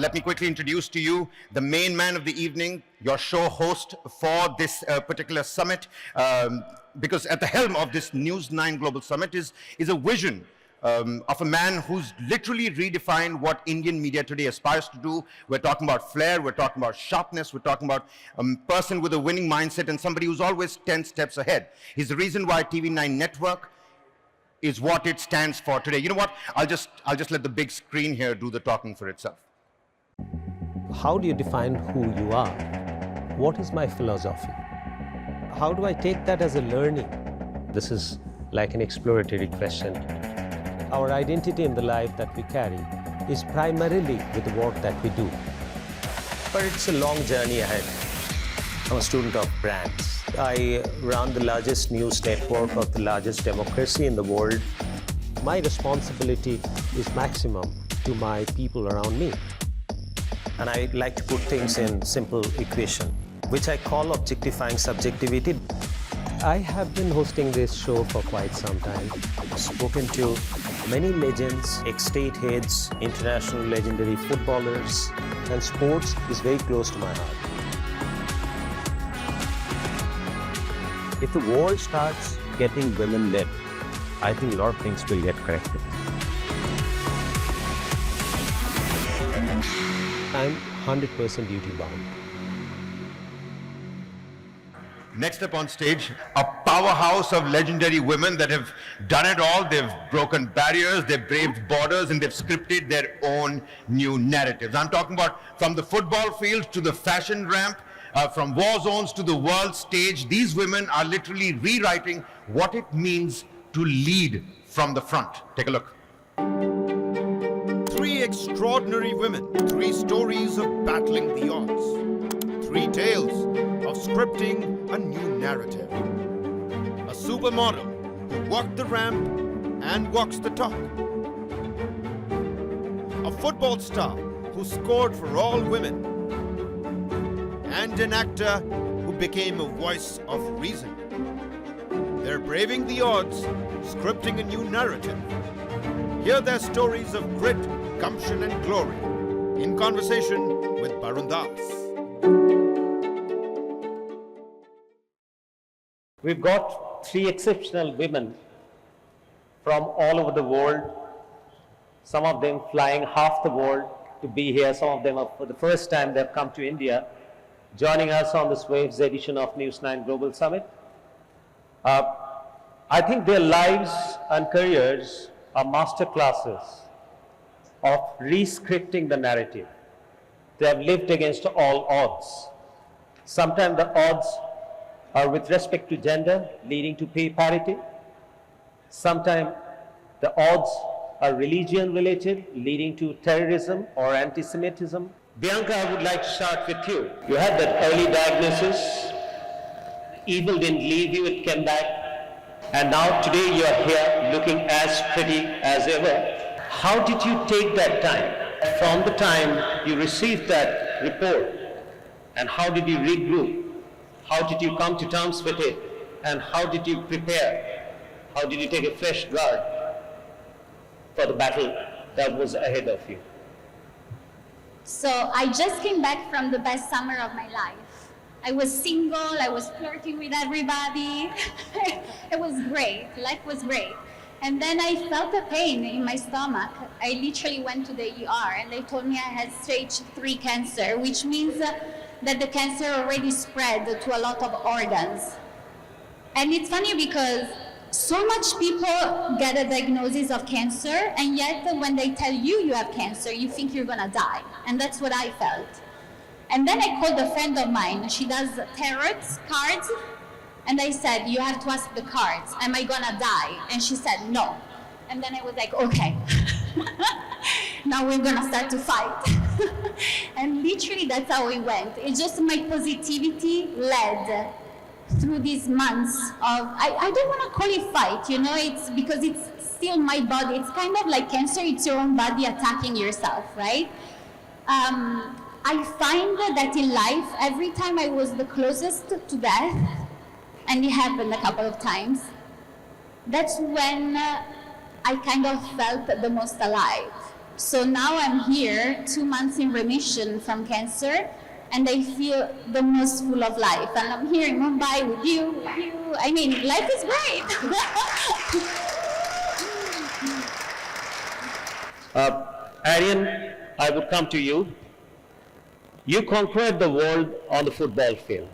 Let me quickly introduce to you the main man of the evening, your show host for this particular summit, because at the helm of this News9 Global Summit is a vision of a man who's literally redefined what Indian media today aspires to do. We're talking about flair, we're talking about sharpness, we're talking about a person with a winning mindset and somebody who's always 10 steps ahead. He's the reason why TV9 Network is what it stands for today. You know what? I'll just let the big screen here do the talking for itself. How do you define who you are? What is my philosophy? How do I take that as a learning? This is like an exploratory question. Our identity in the life that we carry is primarily with the work that we do. But it's a long journey ahead. I'm a student of brands. I run the largest news network of the largest democracy in the world. My responsibility is maximum to my people around me. And I like to put things in simple equation, which I call objectifying subjectivity. I have been hosting this show for quite some time. I've spoken to many legends, ex-state heads, international legendary footballers, and sports is very close to my heart. If the world starts getting women-led, I think a lot of things will get corrected. I'm 100% duty-bound. Next up on stage, a powerhouse of legendary women that have done it all. They've broken barriers, they've braved borders, and they've scripted their own new narratives. I'm talking about from the football field to the fashion ramp, from war zones to the world stage. These women are literally rewriting what it means to lead from the front. Take a look. Three extraordinary women, three stories of battling the odds, three tales of scripting a new narrative. A supermodel who walked the ramp and walks the talk. A football star who scored for all women. And an actor who became a voice of reason. They're braving the odds, scripting a new narrative. Hear their stories of grit, gumption and glory in conversation with Barun. We've got three exceptional women from all over the world, some of them flying half the world to be here. Some of them are for the first time they've come to India, joining us on this Waves edition of News9 Global Summit. I think their lives and careers are master classes of re-scripting the narrative. They have lived against all odds. Sometimes the odds are with respect to gender, leading to pay parity. Sometimes the odds are religion related, leading to terrorism or anti-Semitism. Bianca, I would like to start with you. You had that early diagnosis. Evil didn't leave you, it came back. And now today you are here looking as pretty as ever. How did you take that time? From the time you received that report, and how did you regroup? How did you come to terms with it? And how did you prepare? How did you take a fresh guard for the battle that was ahead of you? So I just came back from the best summer of my life. I was single, I was flirting with everybody. It was great, life was great. And then I felt a pain in my stomach. I literally went to the ER and they told me I had stage 3 cancer, which means that the cancer already spread to a lot of organs. And it's funny because so much people get a diagnosis of cancer, and yet when they tell you you have cancer, you think you're gonna die. And that's what I felt. And then I called a friend of mine. She does tarot cards. And I said, you have to ask the cards, am I gonna die? And she said, no. And then I was like, okay. Now we're gonna start to fight. And literally that's how it went. It's just my positivity led through these months of, I don't wanna call it fight, you know, it's because it's still my body. It's kind of like cancer, it's your own body attacking yourself, right? I find that in life, every time I was the closest to death, and it happened a couple of times, that's when I kind of felt the most alive. So now I'm here, 2 months in remission from cancer, and I feel the most full of life. And I'm here in Mumbai with you. I mean, life is great. Ariane, I would come to you. You conquered the world on the football field.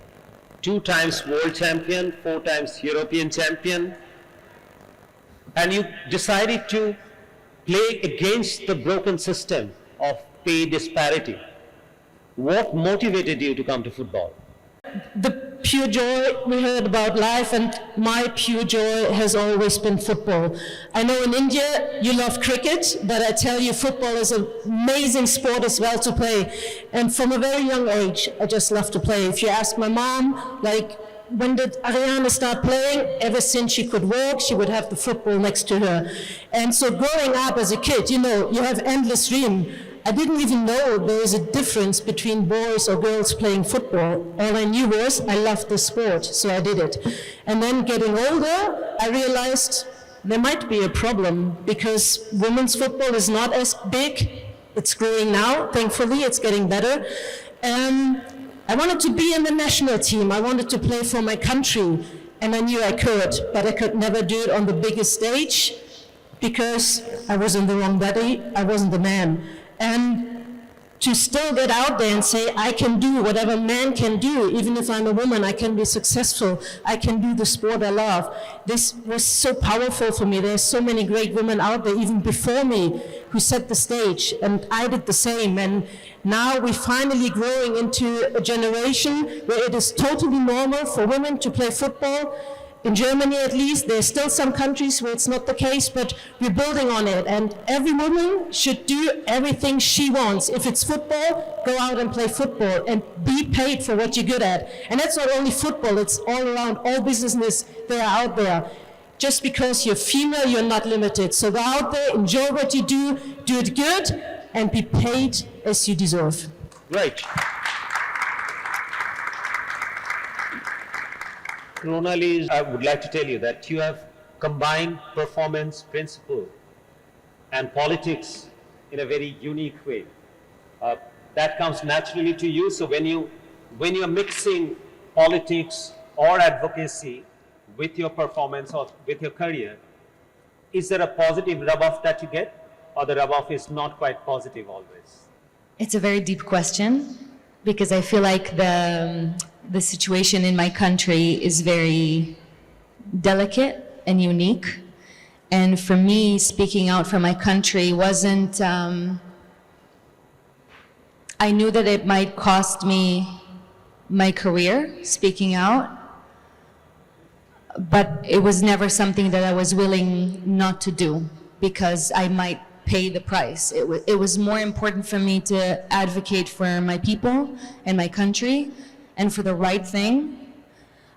2 times world champion, 4 times European champion, and you decided to play against the broken system of pay disparity. What motivated you to come to football? The pure joy we heard about life, and my pure joy has always been football. I know in India you love cricket, but I tell you football is an amazing sport as well to play. And from a very young age, I just love to play. If you ask my mom, like, when did Ariane start playing? Ever since she could walk, she would have the football next to her. And so growing up as a kid, you know, you have endless dream. I didn't even know there is a difference between boys or girls playing football. All I knew was I loved the sport, so I did it. And then getting older, I realized there might be a problem because women's football is not as big. It's growing now, thankfully, it's getting better. I wanted to be in the national team. I wanted to play for my country, and I knew I could, but I could never do it on the biggest stage because I was in the wrong body, I wasn't the man. And to still get out there and say, I can do whatever man can do, even if I'm a woman, I can be successful, I can do the sport I love. This was so powerful for me. There's so many great women out there, even before me, who set the stage, and I did the same. And now we're finally growing into a generation where it is totally normal for women to play football. In Germany, at least, there's still some countries where it's not the case, but we're building on it. And every woman should do everything she wants. If it's football, go out and play football and be paid for what you're good at. And that's not only football, it's all around, all businesses that are out there. Just because you're female, you're not limited. So go out there, enjoy what you do it good, and be paid as you deserve. Right. Rona-Lee, I would like to tell you that you have combined performance principle and politics in a very unique way. That comes naturally to you. So when you're mixing politics or advocacy with your performance or with your career, is there a positive rub-off that you get, or the rub-off is not quite positive always? It's a very deep question, because I feel like the situation in my country is very delicate and unique. And for me, speaking out for my country wasn't, I knew that it might cost me my career, speaking out, but it was never something that I was willing not to do, because I might pay the price. It was more important for me to advocate for my people and my country, and for the right thing,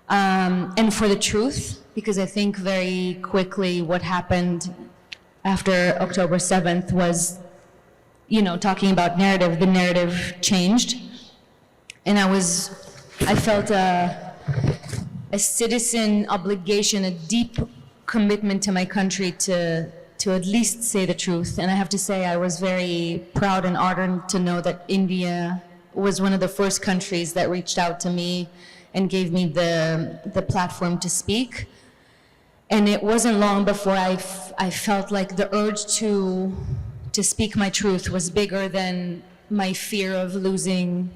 and for the truth, because I think very quickly what happened after October 7th was, you know, talking about narrative, the narrative changed, and I felt a citizen obligation, a deep commitment to my country to at least say the truth. And I have to say, I was very proud and honored to know that India was one of the first countries that reached out to me and gave me the platform to speak. And it wasn't long before I felt like the urge to speak my truth was bigger than my fear of losing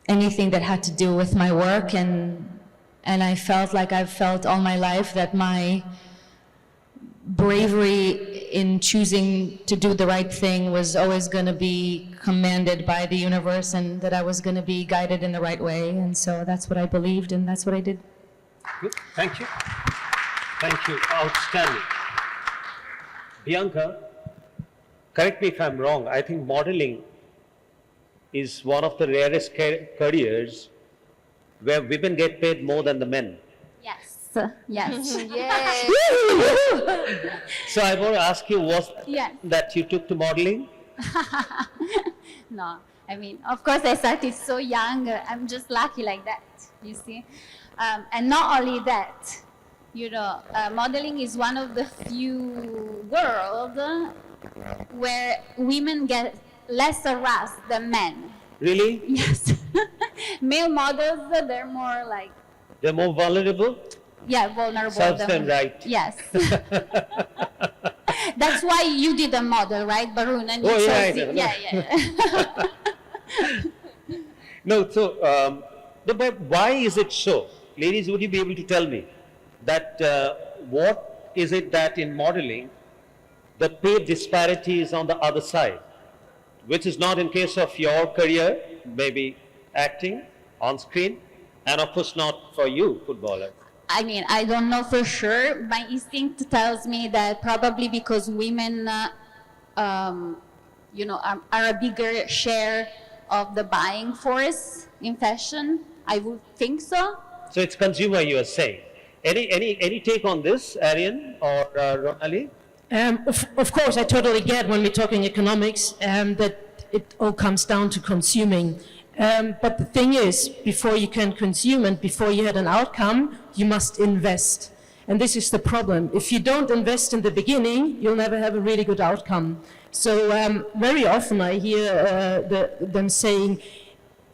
anything that had to do with my work. And I felt like I've felt all my life that my bravery in choosing to do the right thing was always going to be commanded by the universe, and that I was going to be guided in the right way. And so that's what I believed, and that's what I did. Good. Thank you. Thank you. Outstanding. Bianca, correct me if I'm wrong, I think modeling is one of the rarest careers where women get paid more than the men. Yes. Yes. So I want to ask you, was Yes. that you took to modeling? No, I mean, of course I started so young. I'm just lucky like that, you see. And not only that, you know, modeling is one of the few world where women get less harassed than men. Really? Yes. Male models, they're more like, They're more vulnerable? yeah, vulnerable. Serves them right. Yes. That's why you did a model, right, Barun? And you Oh, yeah, I chose did. yeah. No, so, but why is it so? Ladies, would you be able to tell me that what is it that in modeling, the pay disparity is on the other side, which is not in case of your career, maybe acting on screen, and of course not for you, footballer. I mean, I don't know for sure. My instinct tells me that probably because women, you know, are a bigger share of the buying force in fashion. I would think so. So it's consumer, you are saying. Any take on this, Ariane or Rona-Lee? Of course, I totally get when we're talking economics that it all comes down to consuming. But the thing is, before you can consume and before you had an outcome, you must invest. And this is the problem. If you don't invest in the beginning, you'll never have a really good outcome. So very often I hear them saying,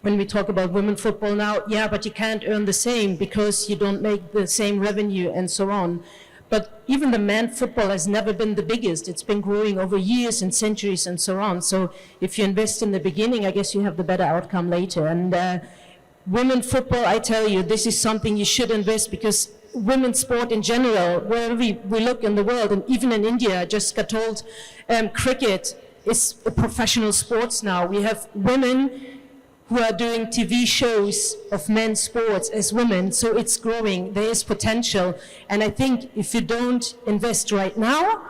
when we talk about women football now, yeah, but you can't earn the same because you don't make the same revenue and so on. But even the men football has never been the biggest. It's been growing over years and centuries and so on. So if you invest in the beginning, I guess you have the better outcome later. And women football, I tell you, this is something you should invest because women's sport in general, wherever we look in the world, and even in India, I just got told cricket is a professional sports now. We have women who are doing TV shows of men's sports as women, so it's growing, there is potential. And I think if you don't invest right now,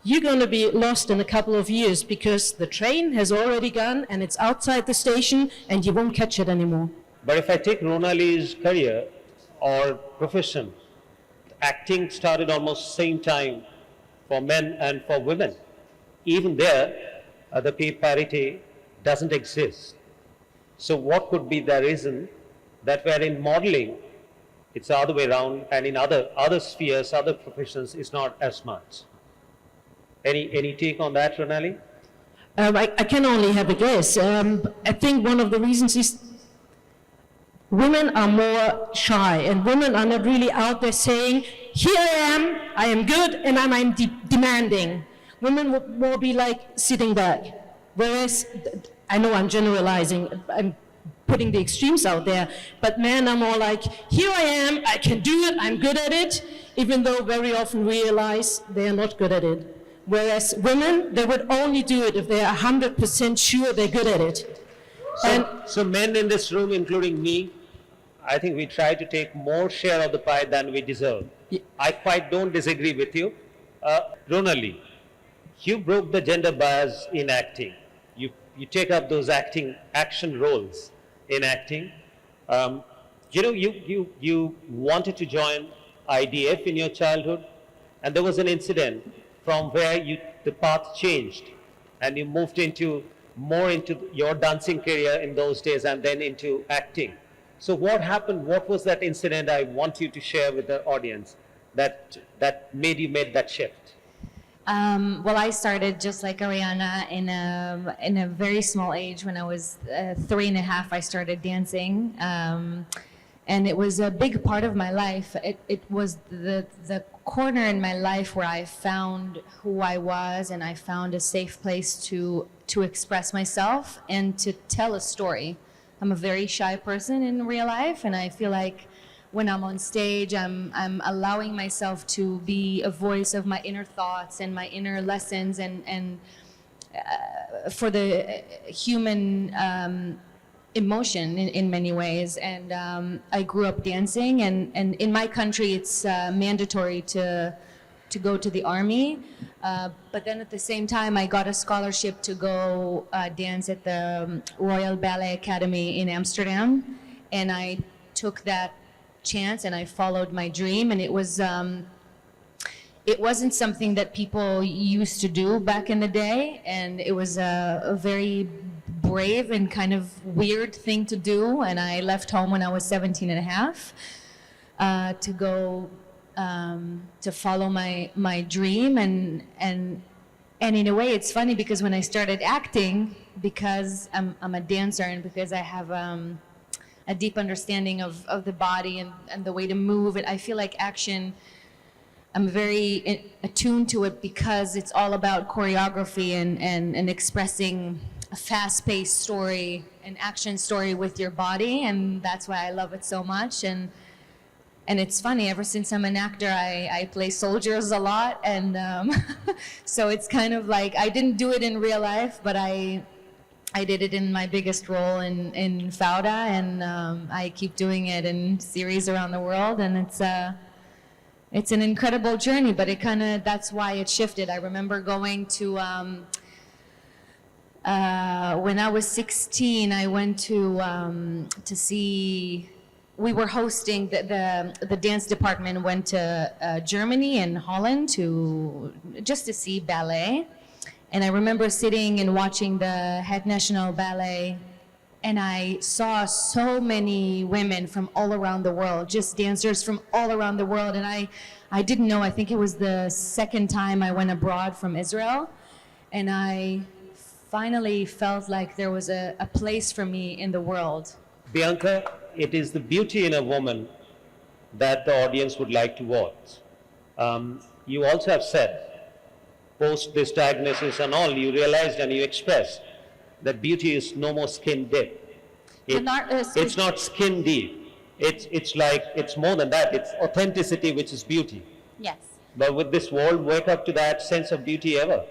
you're going to be lost in a couple of years because the train has already gone and it's outside the station and you won't catch it anymore. But if I take Rona-Lee's career or profession, acting started almost same time for men and for women. Even there, the pay parity doesn't exist. So what could be the reason that where in modeling, it's the other way around, and in other spheres, other professions, it's not as much? Any take on that, Rona-Lee? I can only have a guess. I think one of the reasons is women are more shy, and women are not really out there saying, here I am good, and I'm demanding. Women would more be like sitting back. Whereas, I know I'm generalizing, I'm putting the extremes out there, but men are more like, here I am, I can do it, I'm good at it, even though very often realize they are not good at it. Whereas women, they would only do it if they are 100% sure they're good at it. So men in this room, including me, I think we try to take more share of the pie than we deserve. Yeah. I quite don't disagree with you. Rona-Lee, you broke the gender bias in acting. You take up those action roles in acting. You know, you wanted to join IDF in your childhood, and there was an incident from where the path changed, and you moved more into your dancing career in those days, and then into acting. So what happened? What was that incident? I want you to share with the audience that made you make that shift. Well, I started just like Ariana in a very small age. When I was 3.5, I started dancing, and it was a big part of my life. It was the corner in my life where I found who I was, and I found a safe place to express myself and to tell a story. I'm a very shy person in real life, and I feel like when I'm on stage, I'm allowing myself to be a voice of my inner thoughts and my inner lessons and for the human emotion in many ways. And I grew up dancing, and in my country, it's mandatory to go to the army. But then at the same time, I got a scholarship to go dance at the Royal Ballet Academy in Amsterdam, and I took that chance and I followed my dream. And it wasn't something that people used to do back in the day, and it was a very brave and kind of weird thing to do. And I left home when I was 17 and a half to go to follow my dream, and And in a way, it's funny because when I started acting, because I'm a dancer and because I have a deep understanding of the body and the way to move it, I feel like action, I'm very attuned to it because it's all about choreography and expressing a fast-paced story, an action story with your body, and that's why I love it so much. And it's funny, ever since I'm an actor, I play soldiers a lot, and so it's kind of like, I didn't do it in real life, but I did it in my biggest role in Fauda, and I keep doing it in series around the world, and it's an incredible journey, but that's why it shifted. I remember going to, when I was 16, I went to see, we were hosting, the dance department went to Germany and Holland just to see ballet. And I remember sitting and watching the head national ballet, and I saw so many women from all around the world, just dancers from all around the world. And I didn't know, I think it was the second time I went abroad from Israel, and I finally felt like there was a place for me in the world. Bianca, it is the beauty in a woman that the audience would like to watch. You also have said, post this diagnosis and all, you realized and you expressed that beauty is no more skin deep. It's not skin deep. It's more than that. It's authenticity, which is beauty. Yes. But would this world wake up to that sense of beauty ever?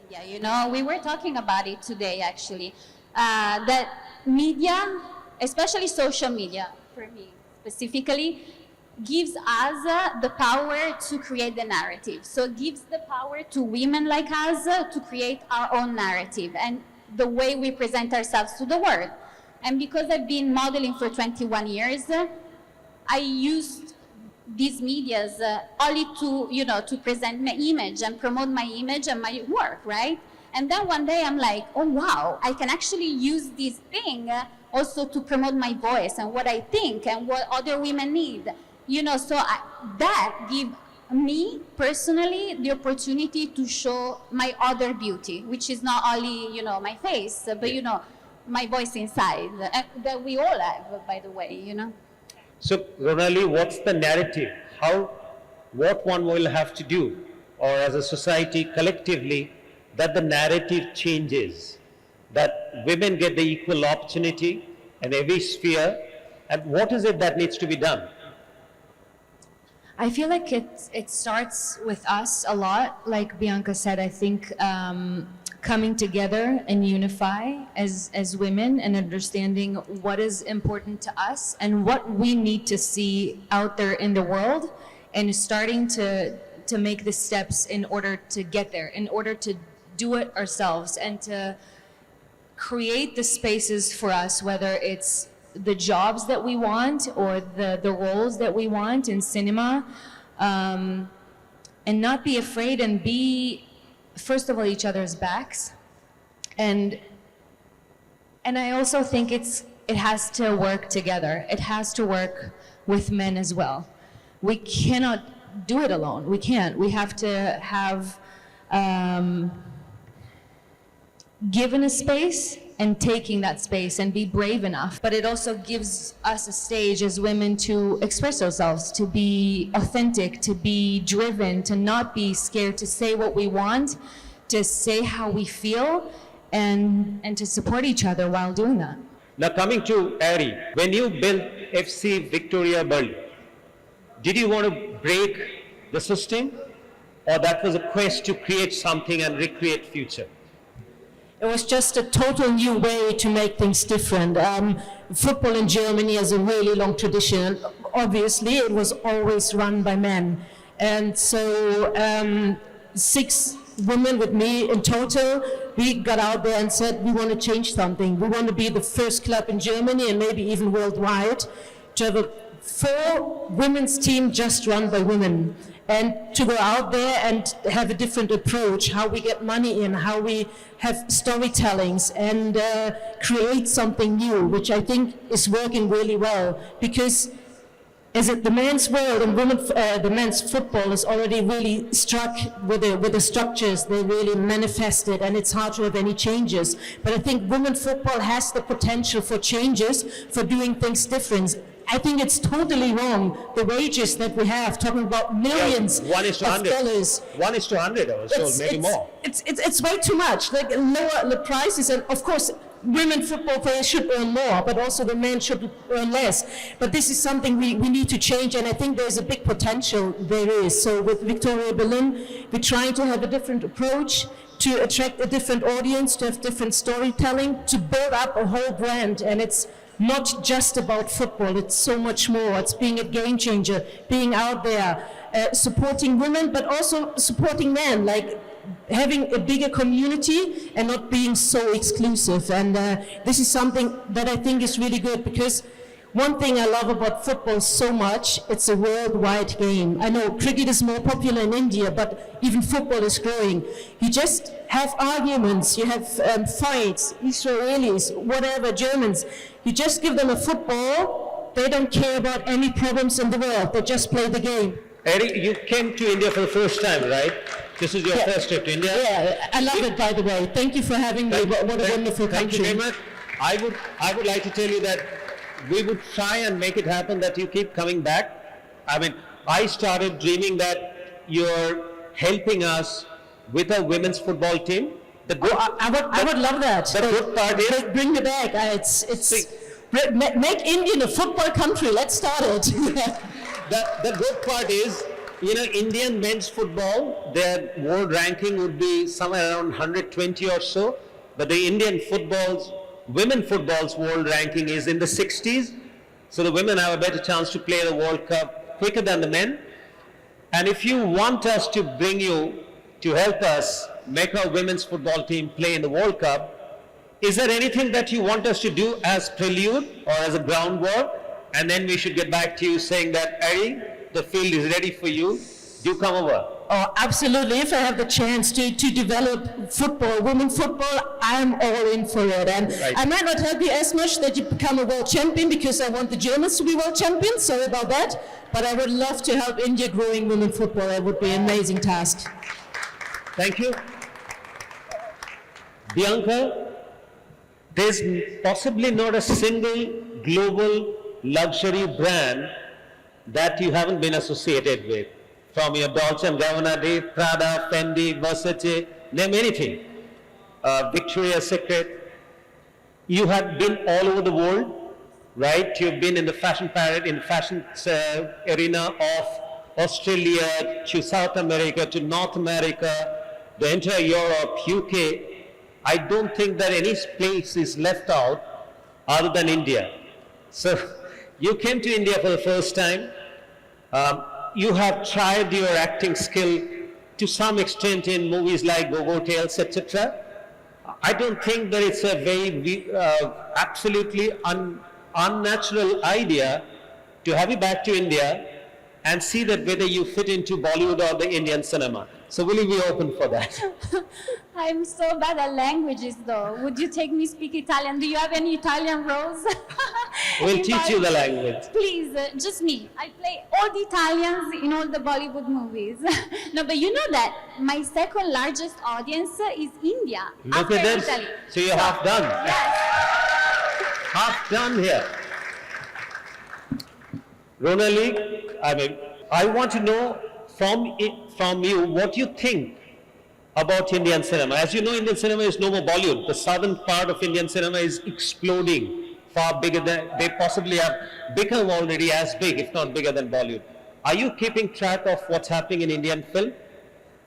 Yeah, we were talking about it today, actually. That media, especially social media, for me specifically, gives us the power to create the narrative. So it gives the power to women like us to create our own narrative and the way we present ourselves to the world. And because I've been modeling for 21 years, I used these medias only to present my image and promote my image and my work, right? And then one day I'm like, oh wow, I can actually use this thing also to promote my voice and what I think and what other women need. That gives me personally the opportunity to show my other beauty, which is not only, my face, but, my voice inside, that we all have, by the way, So, Rona-Lee, what's the narrative? What one will have to do, or as a society collectively, that the narrative changes, that women get the equal opportunity in every sphere, and what is it that needs to be done? I feel like it starts with us a lot. Like Bianca said, I think coming together and unify as women and understanding what is important to us and what we need to see out there in the world, and starting to make the steps in order to get there, in order to do it ourselves and to create the spaces for us, whether it's the jobs that we want or the roles that we want in cinema, and not be afraid and be, first of all, each other's backs. And I also think it has to work together. It has to work with men as well. We cannot do it alone. We can't. We have to have given a space and taking that space and be brave enough. But it also gives us a stage as women to express ourselves, to be authentic, to be driven, to not be scared, to say what we want, to say how we feel, and to support each other while doing that. Now coming to Ari, when you built FC Victoria Berlin, did you want to break the system, or that was a quest to create something and recreate future? It was just a total new way to make things different. Football in Germany has a really long tradition. Obviously, it was always run by men. And so 6 women with me in total, we got out there and said, we want to change something. We want to be the first club in Germany and maybe even worldwide to have a 4 women's team just run by women. And to go out there and have a different approach, how we get money in, how we have storytellings and create something new, which I think is working really well. Because is it the men's world and the men's football is already really struck with the structures. They really manifested, and it's hard to have any changes. But I think women's football has the potential for changes, for doing things different. I think it's totally wrong, the wages that we have, talking about millions of dollars. 1:100 or so, maybe more. It's way too much. Like lower the prices, and of course, women football players should earn more, but also the men should earn less. But this is something we need to change, and I think there's a big potential there is. So with Victoria Berlin, we're trying to have a different approach, to attract a different audience, to have different storytelling, to build up a whole brand. And it's not just about football, it's so much more. It's being a game changer, being out there, supporting women, but also supporting men, like having a bigger community and not being so exclusive. And this is something that I think is really good, because one thing I love about football so much, it's a worldwide game. I know cricket is more popular in India, but even football is growing. You just have arguments, you have fights, Israelis, whatever, Germans. You just give them a football, they don't care about any problems in the world, they just play the game. Eric, you came to India for the first time, right? This is your first trip to India? Yeah, I love it, by the way. Thank you for having me. What a wonderful country. Thank you very much. I would like to tell you that we would try and make it happen that you keep coming back. I mean, I started dreaming that you're helping us with a women's football team. I would love that. The good part is... Bring me back. Make India a football country. Let's start it. The good part is, you know, Indian men's football, their world ranking would be somewhere around 120 or so, but the Indian women football's world ranking is in the 60s, so the women have a better chance to play the World Cup quicker than the men. And if you want us to bring you to help us make our women's football team play in the World Cup, is there anything that you want us to do as prelude or as a groundwork? And then we should get back to you saying that, Ari, the field is ready for you. Do come over. Oh, absolutely. If I have the chance to develop football, women football, I'm all in for it. And right. I might not help you as much that you become a world champion, because I want the Germans to be world champions. Sorry about that. But I would love to help India growing women football. It would be an amazing task. Thank you. Bianca, there's possibly not a single global luxury brand that you haven't been associated with. From your Dolce & Gabbana, Prada, Fendi, Versace, name anything. Victoria's Secret. You have been all over the world, right? You've been in the fashion parade, in the fashion arena of Australia to South America to North America, the entire Europe, UK. I don't think that any place is left out other than India. So you came to India for the first time. You have tried your acting skill to some extent in movies like Go-Go Tales, etc. I don't think that it's a very absolutely unnatural idea to have you back to India and see that whether you fit into Bollywood or the Indian cinema. So will you be open for that? I'm so bad at languages, though. Would you take me speak Italian? Do you have any Italian roles? We'll teach you the language. Please, just me. I play all the Italians in all the Bollywood movies. No, but you know that my second largest audience is India. Look at this. Italy. So you're half done. Yes. Half done here. Rona-Lee, I want to know from you what you think about Indian cinema. As you know, Indian cinema is no more Bollywood. The southern part of Indian cinema is exploding, far bigger than, they possibly have become already as big, if not bigger than Bollywood. Are you keeping track of what's happening in Indian film?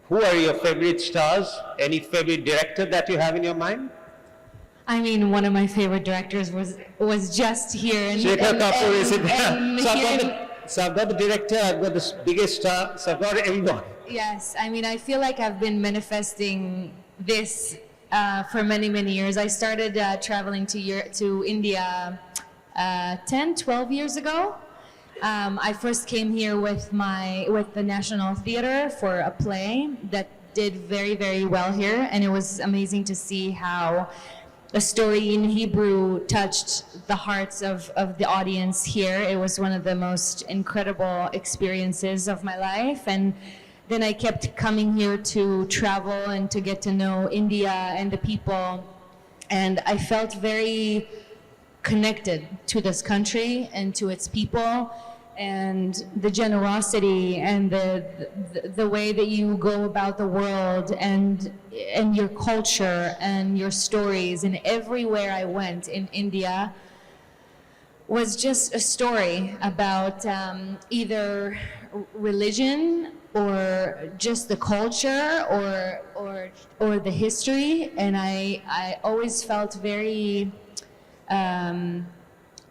Who are your favorite stars? Any favorite director that you have in your mind? I mean, one of my favorite directors was just here. Shekhar Kapoor is it? So I've got the director, I've got the biggest star, so I've got everyone. Yes, I mean, I feel like I've been manifesting this for many, many years. I started traveling to India 10, 12 years ago. I first came here with the National Theatre for a play that did very, very well here, and it was amazing to see how a story in Hebrew touched the hearts of the audience here. It was one of the most incredible experiences of my life. And then I kept coming here to travel and to get to know India and the people. And I felt very connected to this country and to its people, and the generosity and the way that you go about the world, and your culture and your stories. And everywhere I went in India was just a story about either religion or just the culture or the history. And I always felt very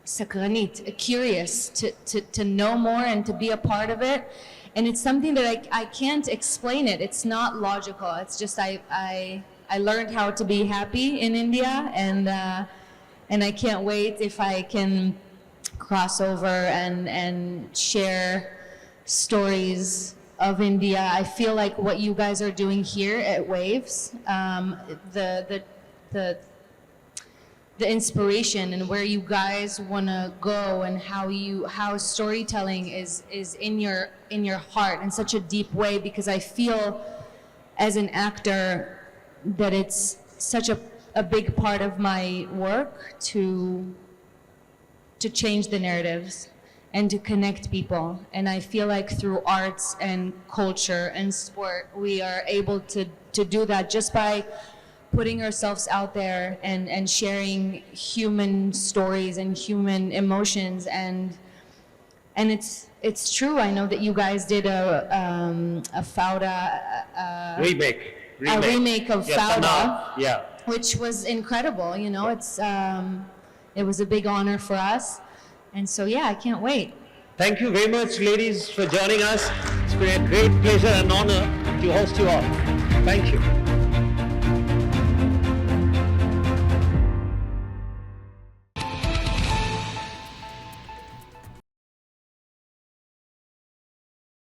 sakranit, curious to know more and to be a part of it. And it's something that I can't explain it. It's not logical. It's just I learned how to be happy in India, and I can't wait if I can cross over and share stories of India. I feel like what you guys are doing here at Waves, the inspiration and where you guys want to go, and how storytelling is in your heart in such a deep way, because I feel as an actor that it's such a big part of my work to change the narratives and to connect people. And I feel like through arts and culture and sport, we are able to do that just by putting ourselves out there and sharing human stories and human emotions. And it's true. I know that you guys did a Fauda remake of Fauda, Yeah. which was incredible. You know, it was a big honor for us. And so, yeah, I can't wait. Thank you very much, ladies, for joining us. It's been a great pleasure and honor to host you all. Thank you.